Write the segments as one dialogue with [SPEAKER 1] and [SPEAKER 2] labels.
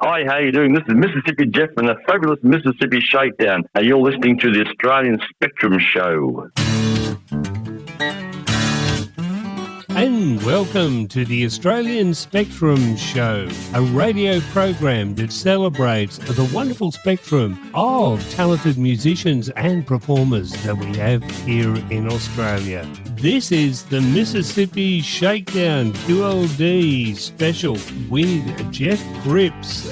[SPEAKER 1] Hi, how you doing? This is Mississippi Jeff and the fabulous Mississippi Shakedown. And you're listening to the Australian Spectrum Show.
[SPEAKER 2] And welcome to the Australian Spectrum Show, a radio program that celebrates the wonderful spectrum of talented musicians and performers that we have here in Australia. This is the Mississippi Shakedown QLD special with Jeff Cripps.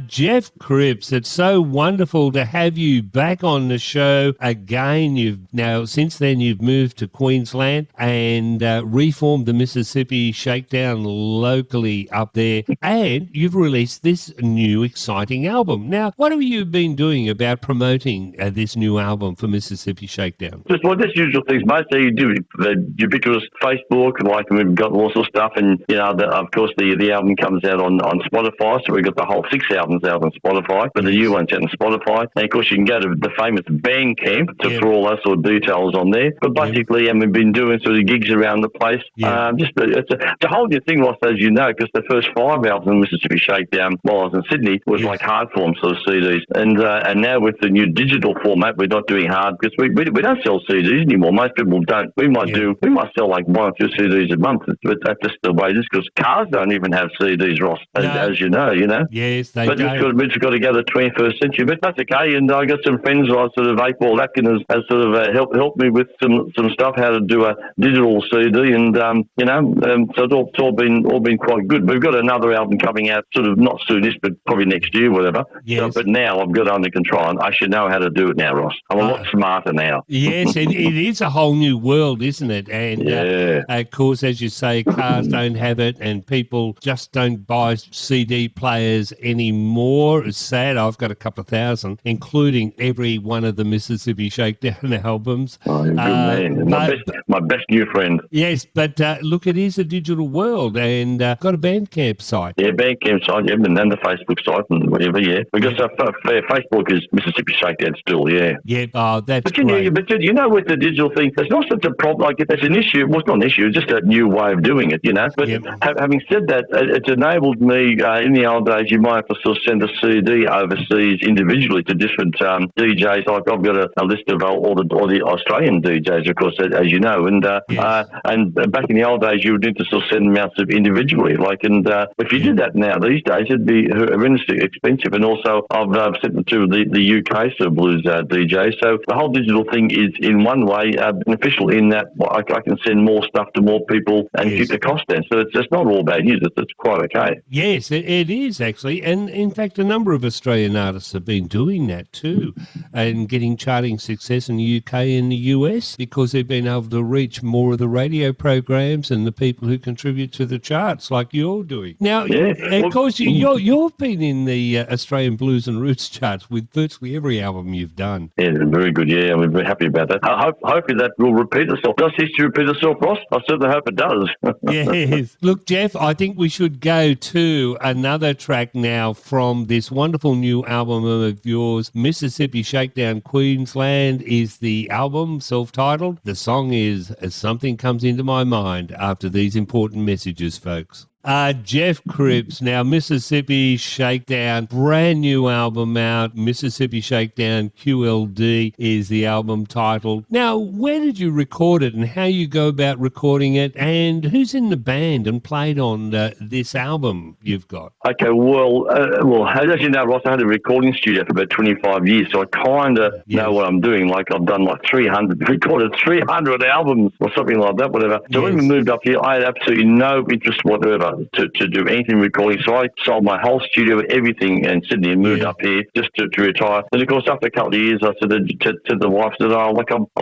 [SPEAKER 2] Jeff Cripps, it's so wonderful to have you back on the show again. Since then you've moved to Queensland and reformed the Mississippi Shakedown locally up there, and you've released this new exciting album. Now, what have you been doing about promoting this new album for Mississippi Shakedown?
[SPEAKER 1] Just usual things, mate. So you do the ubiquitous Facebook, like we've got lots of stuff, and of course the album comes out on Spotify. So we've got the whole 6 albums out on Spotify, but the new one's out on Spotify. And of course, you can go to the famous Bandcamp for all those sort of details on there. But basically, and we've been doing sort of gigs around the place. It's a whole new thing, Ross, as you know, because the first 5 albums in Mississippi Shakedown while I was in Sydney was like hard form sort of CDs, and now with the new digital format, we're not doing hard because we don't sell CDs anymore. Most people don't. We might sell like 1 or 2 CDs a month, but that's just the way it is because cars don't even have CDs, Ross, as you know.
[SPEAKER 2] Yes, they do.
[SPEAKER 1] We've got to go to the 21st century, but that's okay. And I got some friends like sort of April Atkin has sort of helped me with some stuff, how to do a digital CD, and so it's all been quite good. We've got another album coming out, sort of not soonish, but probably next year, whatever.
[SPEAKER 2] Yes.
[SPEAKER 1] But now I've got it under control, and I should know how to do it now, Ross. I'm a lot smarter now.
[SPEAKER 2] Yes, it is a whole new world, isn't it? And of course, as you say, cars don't have it, and people just don't buy CD players anymore. It's sad. I've got a couple of thousand, including every one of the Mississippi Shakedown albums.
[SPEAKER 1] Oh, you're a good man. My best new friend.
[SPEAKER 2] Yes, but look, it is a digital world, and got a Bandcamp site.
[SPEAKER 1] Yeah, Bandcamp site, and then the Facebook site and whatever, Because Facebook is Mississippi Shakedown still,
[SPEAKER 2] Yeah, that's
[SPEAKER 1] great. But with the digital thing, it's not such a problem. Like, it's an issue. Well, it's not an issue. It's just a new way of doing it, But having said that, it's enabled me, in the old days, you might have to sort of send a CD overseas individually to different DJs. Like, I've got a list of all the Australian DJs, of course, as you know. And back in the old days, you would need to sort of send them out individually. If you did that now these days, it'd be horrendously expensive. And also, I've sent them to the UK sort of blues DJs. So the whole digital thing is, in one way, beneficial in that I can send more stuff to more people and keep the cost down. So it's not all bad news. It's quite okay.
[SPEAKER 2] Yes, it is actually. And in fact, a number of Australian artists have been doing that too, and getting charting success in the UK and the US because they've been able to reach more of the radio programs and the people who contribute to the charts, like you're doing. Now, of course, you've been in the Australian Blues and Roots charts with virtually every album you've done.
[SPEAKER 1] Yeah, very good. Yeah, we're very happy about that. Hopefully that will repeat itself. Does history repeat itself, Ross? I certainly hope it does.
[SPEAKER 2] Yes. Look, Jeff, I think we should go to another track now from this wonderful new album of yours. Mississippi Shakedown Queensland is the album, self-titled. The song is As Something Comes Into My Mind after these important messages, folks. Jeff Cripps, now Mississippi Shakedown, brand new album out. Mississippi Shakedown QLD is the album title. Now, where did you record it and how you go about recording it, and who's in the band and played on this album you've got?
[SPEAKER 1] Okay, well, as you know, Ross, I had a recording studio for about 25 years, so I kind of know what I'm doing. Like, I've done recorded 300 albums or something like that, whatever. So when we moved up here, I had absolutely no interest whatever to do anything recording. So I sold my whole studio, everything in Sydney, and moved up here just to retire. And of course, after a couple of years, I said to the wife, I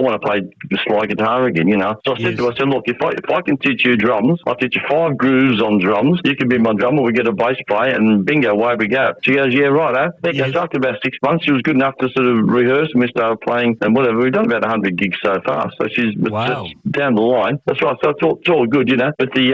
[SPEAKER 1] want to play slide guitar again, So I said to her, look, if I can teach you drums, I'll teach you 5 grooves on drums. You can be my drummer. We get a bass player, and bingo, away we go. She goes, yeah, right, So after about 6 months, she was good enough to sort of rehearse, and we started playing and whatever. We've done about 100 gigs so far. So she's down the line. That's right. So it's all good, But the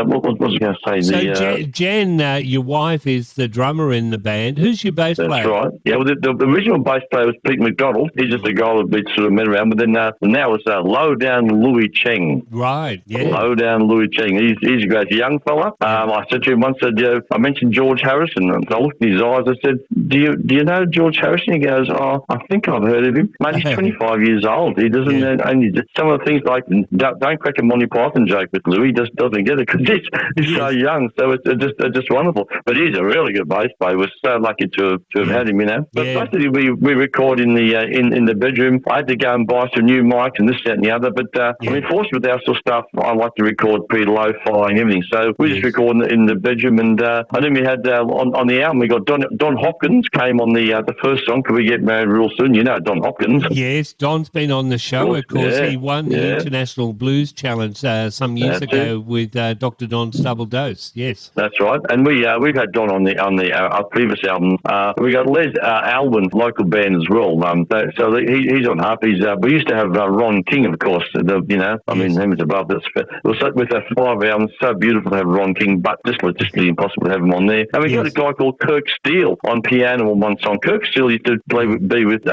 [SPEAKER 1] what was going to say?
[SPEAKER 2] So Jan, your wife, is the drummer in the band. Who's your bass player?
[SPEAKER 1] That's right. Yeah, well, the original bass player was Pete McDonald. He's just a guy that we'd sort of met around. But then now it's Low Down Louis Cheng.
[SPEAKER 2] Right, yeah.
[SPEAKER 1] Low Down Louis Cheng. He's a great young fella. I said to him once, I mentioned George Harrison, and I looked in his eyes. I said, do you know George Harrison? He goes, oh, I think I've heard of him. Mate, he's 25 years old. He doesn't, and he just, some of the things like, don't crack a Monty Python joke with Louis. He just doesn't get it because he's so young. So it's just wonderful. But he's a really good bass player. We're so lucky to have had him, you know. But basically, we record in the bedroom. I had to go and buy some new mics and this, that, and the other. But I mean, fortunately, with our sort of stuff, I like to record pretty lo-fi and everything. So we just record in the bedroom. And then we had on the album, we got Don Hopkins came on the first song. Could we get married real soon? You know Don Hopkins.
[SPEAKER 2] Yes, Don's been on the show. Of course, he won the International Blues Challenge some years ago with Dr. Don's Double Dose. Yes,
[SPEAKER 1] that's right. And we've had Don on our previous album. We got Les Albin, local band as well. So he's on harp. We used to have Ron King, of course. I mean, him as above. It was with our 5 albums, so beautiful to have Ron King, but just logistically impossible to have him on there. And we got a guy called Kirk Steele on piano on one song. Kirk Steele used to be with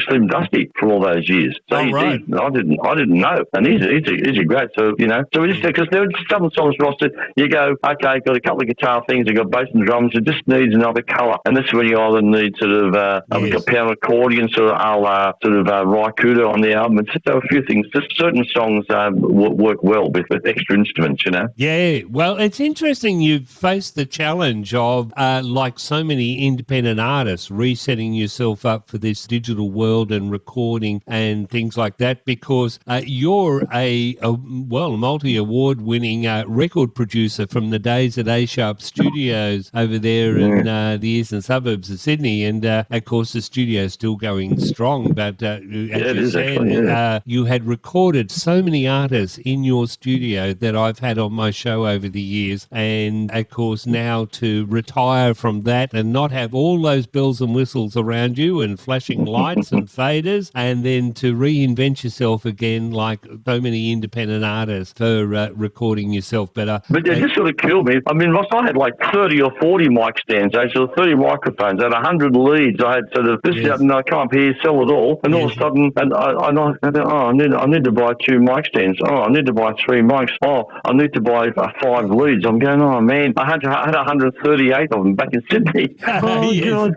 [SPEAKER 1] Slim Dusty for all those years. So I didn't know, and he's a great. So so we just because there were some songs rostered. You go, okay, got a couple of guitar things. You got bass and drums. It just needs another colour, and that's when you either need sort of we've got piano accordion, sort of Raikuda on the album. And so a few things. Just certain songs work well with extra instruments.
[SPEAKER 2] Yeah, well, it's interesting you've faced the challenge of, like so many independent artists, resetting yourself up for this digital world and recording and things like that, because you're a multi-award winning record producer from the days at A-Sharp Studios over there in the eastern suburbs of Sydney. And, of course, the studio's still going strong. But as you said, you had recorded so many artists in your studio that I've had on my show over the years. And, of course, now to retire from that and not have all those bells and whistles around you and flashing lights and faders, and then to reinvent yourself again like so many independent artists for recording yourself better.
[SPEAKER 1] But it just sort of killed me. I mean, Ross, I had like 30 or 40 mic stands, so 30 microphones, I had 100 leads, I had sort of this, and I can't hear, sell it all, and all of a sudden, I need to buy 2 mic stands. Oh, I need to buy 3 mics. Oh, I need to buy 5 leads. I'm going, oh man, I had 138 of them back in Sydney. Oh, God.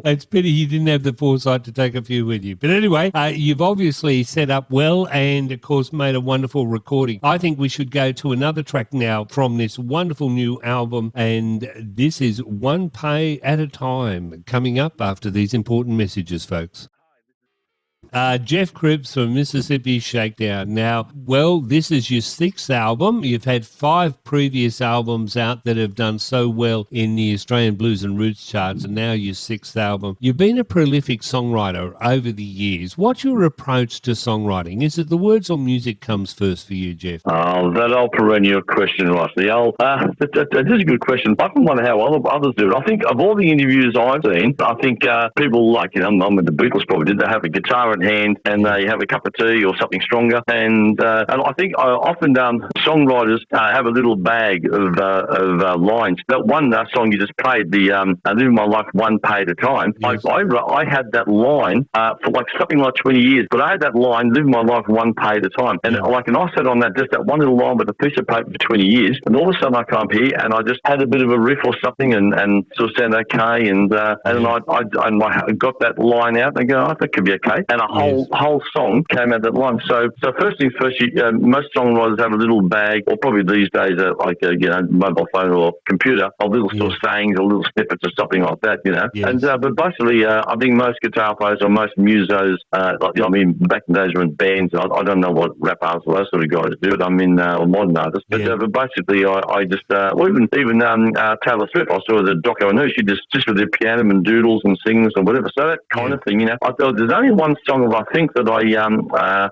[SPEAKER 2] It's pity you didn't have the foresight to take a few with you. But anyway, you've obviously set up well and, of course, made a wonderful recording. I think we should go to another track now from this wonderful new album, and this is One Pay at a Time, coming up after these important messages, folks. Jeff Cripps from Mississippi Shakedown. Now, well, this is your 6th album. You've had 5 previous albums out that have done so well in the Australian Blues and Roots charts, and now your 6th album. You've been a prolific songwriter over the years. What's your approach to songwriting? Is it the words or music comes first for you, Jeff? Oh,
[SPEAKER 1] that old perennial question, Ross. That is a good question. I can wonder how others do it. I think of all the interviews I've seen, I think people like, I'm with the Beatles probably did. They have a guitar in hand and they have a cup of tea or something stronger, and I think often songwriters have a little bag of lines. That one song you just played, the Living My Life One Pay at a Time, yes. I had that line for like something like 20 years, but I had that line, Living My Life One Pay at a Time, and and I sat on that, just that one little line with a piece of paper for 20 years, and all of a sudden I come here and I just had a bit of a riff or something and sort of sound okay, and I got that line out and I go, oh, that could be okay, and a whole song came out that line. So first things first, most songwriters have a little bag, or probably these days mobile phone or computer, of little sort of sayings or little snippets or something like that, And but basically, I think most guitar players or most musos, back in those were in bands. I don't know what rap artists or those sort of guys do, but or modern artists. But basically, I just even Taylor Swift, I saw the doco, I know she just with her piano and doodles and sings or whatever. So that kind of thing, I thought there's only one song I think that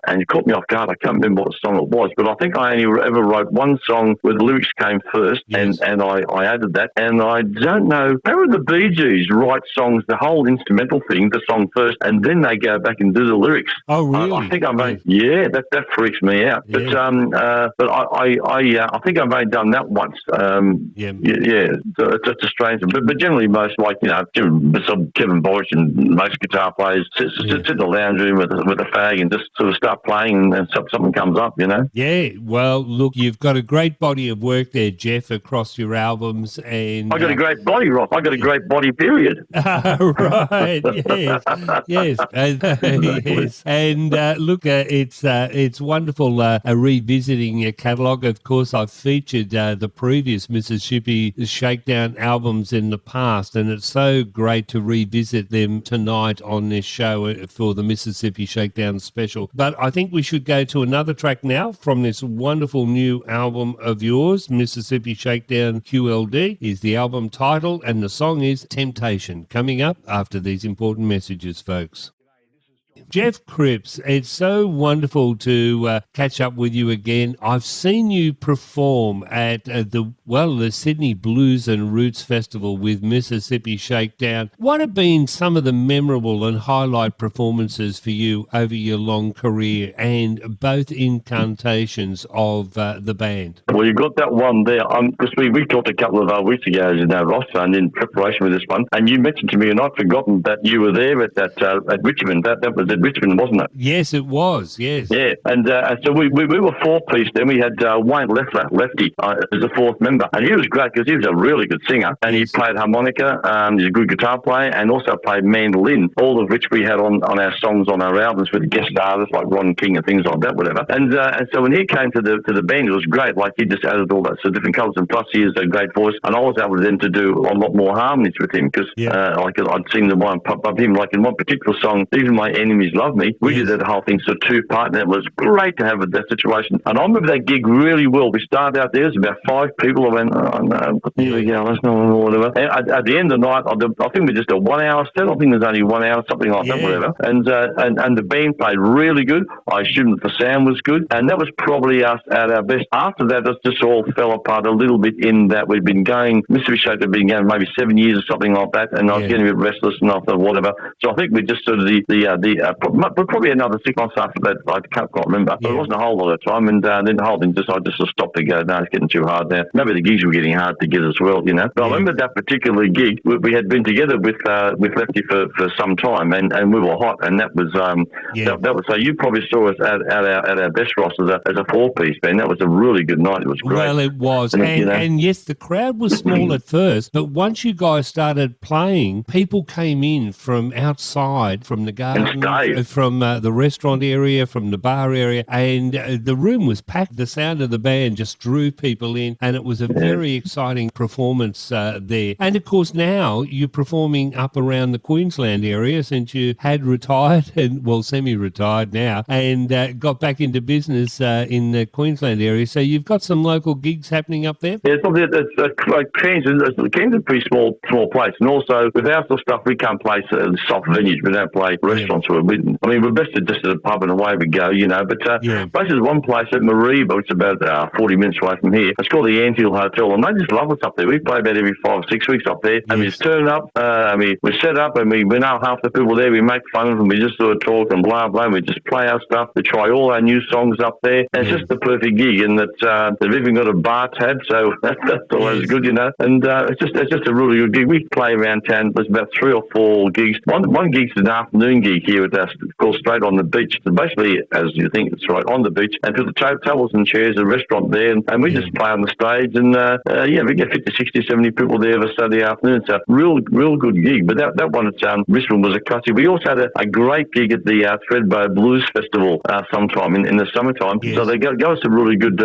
[SPEAKER 1] and you caught me off guard, I can't remember what song it was, but I think I only ever wrote one song where the lyrics came first, and I added that, and I don't know, how would the Bee Gees write songs, the whole instrumental thing, the song first, and then they go back and do the lyrics?
[SPEAKER 2] Oh, really?
[SPEAKER 1] I think I made, that freaks me out.
[SPEAKER 2] Yeah.
[SPEAKER 1] But I think I've only done that once. So it's just a strange one. But generally, most, like, Kevin Boyce and most guitar players sit in the lounge room with a fag and just sort of start playing, and something comes up,
[SPEAKER 2] Yeah, well, look, you've got a great body of work there, Jeff, across your albums. And
[SPEAKER 1] I got a great body, Ross. I got a great body, period.
[SPEAKER 2] Right, yes. Yes. And look, it's wonderful revisiting your catalogue. Of course, I've featured the previous Mississippi Shakedown albums in the past, and it's so great to revisit them tonight on this show for the Mississippi Shakedown special. But I think we should go to another track now from this wonderful new album of yours. Mississippi Shakedown QLD is the album title, and the song is Temptation. Coming up after these important messages, folks. Jeff Cripps, it's so wonderful to catch up with you again. I've seen you perform at the Sydney Blues and Roots Festival with Mississippi Shakedown. What have been some of the memorable and highlight performances for you over your long career, and both incarnations of the band?
[SPEAKER 1] Well, you got that one there, because we talked a couple of weeks ago, Ross, and in preparation with this one, and you mentioned to me, and I'd forgotten that you were there at at Richmond. That was at Richmond, wasn't it?
[SPEAKER 2] Yes, it was. Yes.
[SPEAKER 1] Yeah, and so we were four-piece. Then we had Wayne Lefty, as a fourth member, and he was great because he was a really good singer, and he played harmonica. He's a good guitar player, and also played mandolin. All of which we had on our songs on our albums with guest artists like Ron King and things like that, whatever. And so when he came to the band, it was great. Like, he just added all that sort of different colours, and plus he has a great voice. And I was able then to do a lot more harmonies with him because I'd seen the one of him, like in one particular song, Even My Enemies Love Me. We did that whole thing, so two-part, and it was great to have that situation. And I remember that gig really well. We started out there, there's about 5 people. I went, oh no, here we go, let's know, whatever. And at the end of the night, I think we just a 1 hour set. I think there's only 1 hour, something like that, whatever. And the band played really good. I assumed that the sound was good, and that was probably us at our best. After that, it just all fell apart a little bit in that we'd been going, Mississippi Shakedown had been going maybe 7 years or something like that, and I was getting a bit restless and I thought, whatever. So I think we just sort of probably another 6 months after that, I can't quite remember. But it wasn't a whole lot of time, and then the whole thing I just stopped to go, no, it's getting too hard now. Maybe the gigs were getting hard to get as well, But I remember that particular gig, we had been together with Lefty for some time, and we were hot, and that was that was, so you probably saw us at our best, Ross, as a 4-piece band. That was a really good night. It was great.
[SPEAKER 2] Well, it was, and yes, the crowd was small at first, but once you guys started playing, people came in from outside, from the garden, from the restaurant area, from the bar area, and the room was packed. The sound of the band just drew people in, and it was a very exciting performance there. And of course, now you're performing up around the Queensland area since you had retired, and semi-retired now, and got back into business in the Queensland area. So you've got some local gigs happening up there?
[SPEAKER 1] Yeah, Cairns is a pretty small place, and also with our sort of stuff, we can't play soft venues. We don't play restaurants. We're best just at a pub and away we go, But there's one place at Mareeba, which is about 40 minutes away from here. It's called the Anthill Hotel, and they just love us up there. We play about every 5 or 6 weeks up there, and we just turn up, we set up, and we know half the people there, we make fun of them, we just sort of talk and blah, blah, and we just play our stuff. We try all our new songs up there, and it's just the perfect gig, and that they've even got a bar tab, so that's always good, And it's just a really good gig. We play around town. There's about 3 or 4 gigs. One gig's an afternoon gig here at us, called Straight on the Beach. So basically, as you think, it's right on the beach, and for the tables and chairs, a restaurant there, and we just play on the stage, and we get 50, 60, 70 people there for Saturday afternoon. It's a real good gig. But that one at Richmond was a classic. We also had a great gig at the Thredbo Blues Festival sometime in the summertime. So they gave us a really good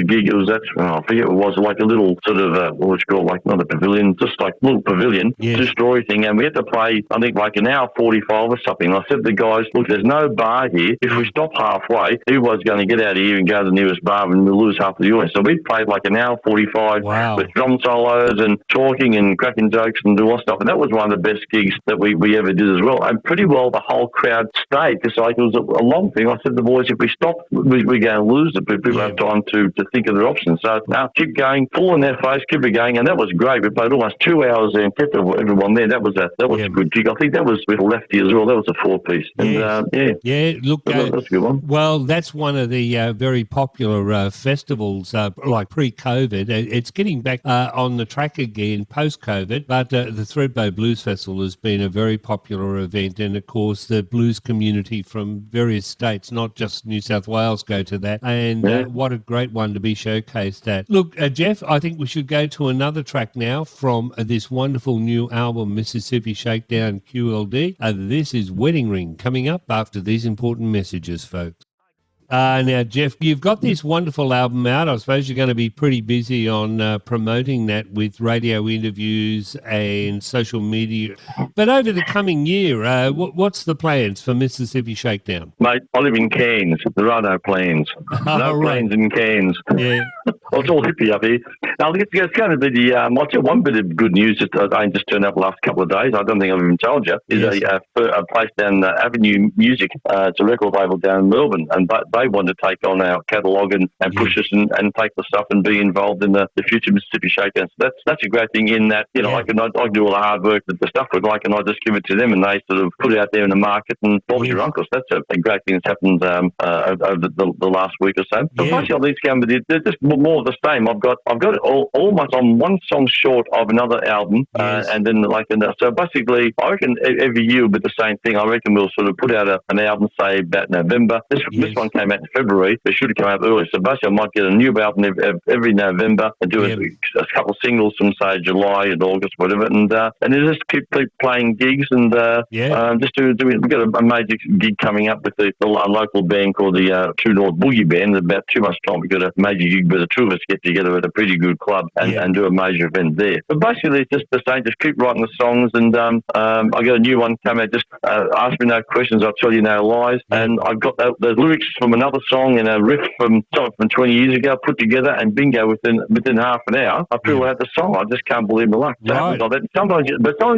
[SPEAKER 1] gig. It was I forget what it was, like a little sort of what was called, like not a pavilion, just like a little pavilion, 2-story thing, and we had to play, I think, like an hour 45 or something. stopping. I said to the guys, look, there's no bar here. If we stop halfway, everyone's going to get out of here and go to the nearest bar and we'll lose half of the audience. So we played like an hour 45 with drum solos and talking and cracking jokes and doing all stuff. And that was one of the best gigs that we ever did as well. And pretty well the whole crowd stayed because like, it was a long thing. I said to the boys, if we stop, we're going to lose it. People have time to think of their options. So now keep going, full in their face, keep it going. And that was great. We played almost 2 hours there and kept everyone there. That was a good gig. I think that was with Lefty as well. That was a 4-piece. And
[SPEAKER 2] look,
[SPEAKER 1] that's a good one.
[SPEAKER 2] Well, that's one of the very popular festivals, like pre-COVID. It's getting back on the track again post-COVID, but the Thredbo Blues Festival has been a very popular event, and of course the blues community from various states, not just New South Wales, go to that, and what a great one to be showcased at. Look, Jeff, I think we should go to another track now from this wonderful new album, Mississippi Shakedown QLD. This is Wedding Ring, coming up after these important messages, folks. Now, Jeff, you've got this wonderful album out. I suppose you're going to be pretty busy on promoting that with radio interviews and social media. But over the coming year, what's the plans for Mississippi Shakedown?
[SPEAKER 1] Mate, I live in Cairns. There are no plans. No plans in Cairns.
[SPEAKER 2] Yeah.
[SPEAKER 1] Well, it's all hippie up here. Now, it's going to be one bit of good news that I just turned up the last couple of days. I don't think I've even told you. Is a place down Avenue Music. It's a record label down in Melbourne, and they want to take on our catalogue and push us and take the stuff and be involved in the future Mississippi Shakedown. So that's a great thing in that, I can do all the hard work that the stuff would like, and I just give it to them and they sort of put it out there in the market and Bob's your uncle. So that's a great thing that's happened over the last week or so. So basically, these companies, they're just more of the same. I've got it almost on one song short of another album, and then so basically, I reckon every year will be the same thing. I reckon we'll sort of put out an album, say about November. This one came out in February. They should have come out early. So basically, I might get a new album every November and do a couple of singles from say July and August, whatever, and then just keep playing gigs and just doing. We've got a major gig coming up with a local band called the True North Boogie Band. About 2 months' time, we've got a major gig where the two of us get together at a pretty good club and do a major event there. But basically, it's just the same. Just keep writing the songs, and I got a new one coming out. Just ask me no questions, I'll tell you no lies. And I've got the lyrics from another song and a riff from 20 years ago put together, and bingo, within half an hour, I feel like the song. I just can't believe my luck. Right. Like that. Sometimes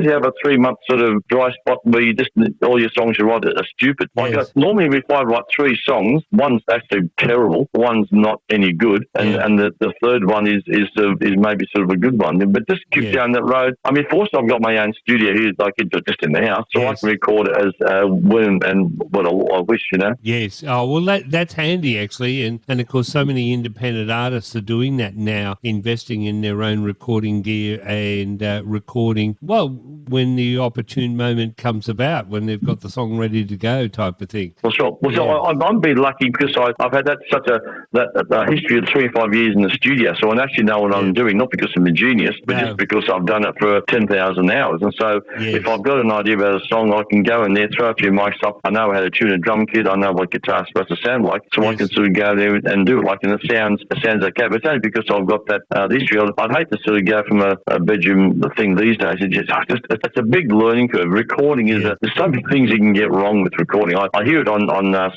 [SPEAKER 1] you have a 3-month sort of dry spot where you just all your songs you write are stupid. Normally, if I write 3 songs, one's actually terrible, one's not any good, and the third one is maybe sort of a good one. But just keep down that road. I mean, first I've got my own studio here, like just in the house, so I can record it as when and what I wish,
[SPEAKER 2] Yes. Oh, well, that's handy actually, and of course, so many independent artists are doing that now, investing in their own recording gear and recording. Well, when the opportune moment comes about, when they've got the song ready to go, type of thing.
[SPEAKER 1] Well, sure. Well, so I'm being lucky because I've had that history of 25 years in the studio, so I actually know what I'm doing, not because I'm a genius, but just because I've done it for 10,000 hours. And so if I've got an idea about a song, I can go in there, throw a few mics up. I know how to tune a drum kit. I know what guitar's supposed to sound like, so I can sort of go there and do it like, and it sounds okay. But it's only because I've got that history. I'd hate to sort of go from a bedroom thing these days. It's a big learning curve. Recording is there's so many things you can get wrong with recording. I hear it on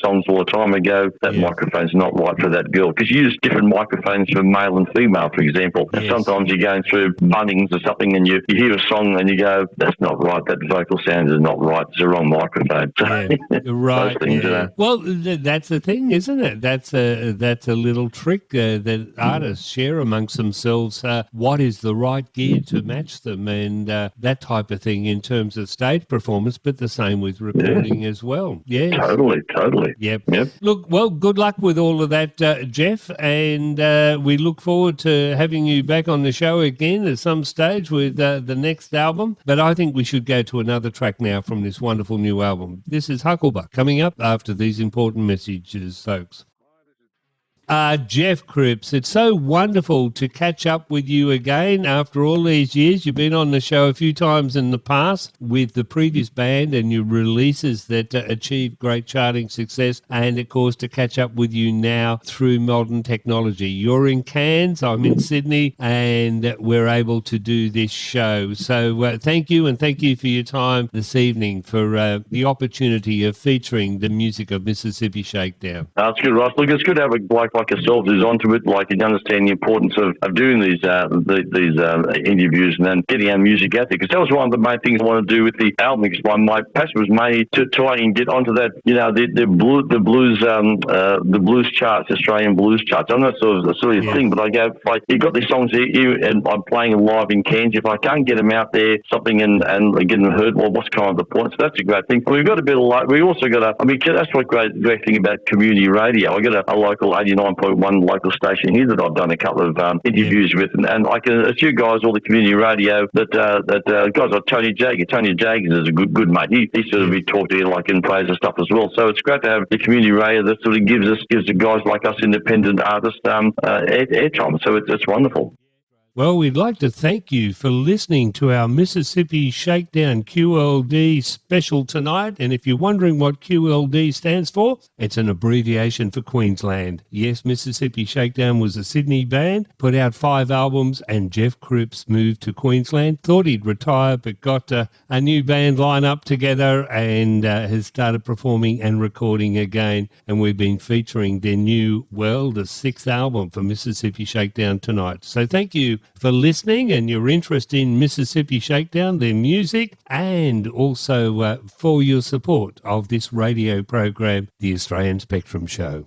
[SPEAKER 1] songs all the time. I go, that microphone's not right for that girl, because you use different microphones for male and female, for example. And sometimes you're going through Bunnings or something, and you hear a song and you go, that's not right. That vocal sound is not right. It's the wrong microphone.
[SPEAKER 2] Right. Things, Well, that's the thing, isn't it? That's a little trick that artists share amongst themselves. What is the right gear to match them, and that type of thing in terms of stage performance, but the same with recording as well. Yes.
[SPEAKER 1] Totally.
[SPEAKER 2] Yep. Look, well, good luck with all of that, Jeff, and we look forward to having you back on the show again at some stage with the next album. But I think we should go to another track now from this wonderful new album. This is Hucklebuck, coming up after these important messages, folks. Jeff Cripps, it's so wonderful to catch up with you again after all these years. You've been on the show a few times in the past with the previous band and your releases that achieved great charting success, and of course to catch up with you now through modern technology. You're in Cairns, I'm in Sydney, and we're able to do this show. So thank you, and thank you for your time this evening for the opportunity of featuring the music of Mississippi Shakedown.
[SPEAKER 1] That's good, Ross. Look, it's good to have a bloke like yourself who's onto it, like you understand the importance of doing these interviews and then getting our music out there. Because that was one of the main things I want to do with the album. Because my passion was made to try and get onto that, the blues charts, Australian blues charts. I know it's sort of a silly thing, but I go, like, you've got these songs here, and I'm playing them live in Cairns. If I can't get them out there, something and get them heard, well, what's kind of the point? So that's a great thing. We've got a bit of like, we also got that's what great thing about community radio. I got a local 89.1 local station here that I've done a couple of interviews with, and I can assure guys, all the community radio that guys like Tony Jaggers. Tony Jaggers is a good mate. He sort of be talked to like in praise and stuff as well. So it's great to have the community radio that sort of gives the guys like us independent artists airtime. So it's wonderful.
[SPEAKER 2] Well, we'd like to thank you for listening to our Mississippi Shakedown QLD special tonight. And if you're wondering what QLD stands for, it's an abbreviation for Queensland. Yes, Mississippi Shakedown was a Sydney band, put out 5 albums, and Jeff Cripps moved to Queensland, thought he'd retire, but got a new band line up together and has started performing and recording again. And we've been featuring their the 6th album for Mississippi Shakedown tonight. So thank you for listening and your interest in Mississippi Shakedown, their music, and also for your support of this radio program, the Australian Spectrum Show.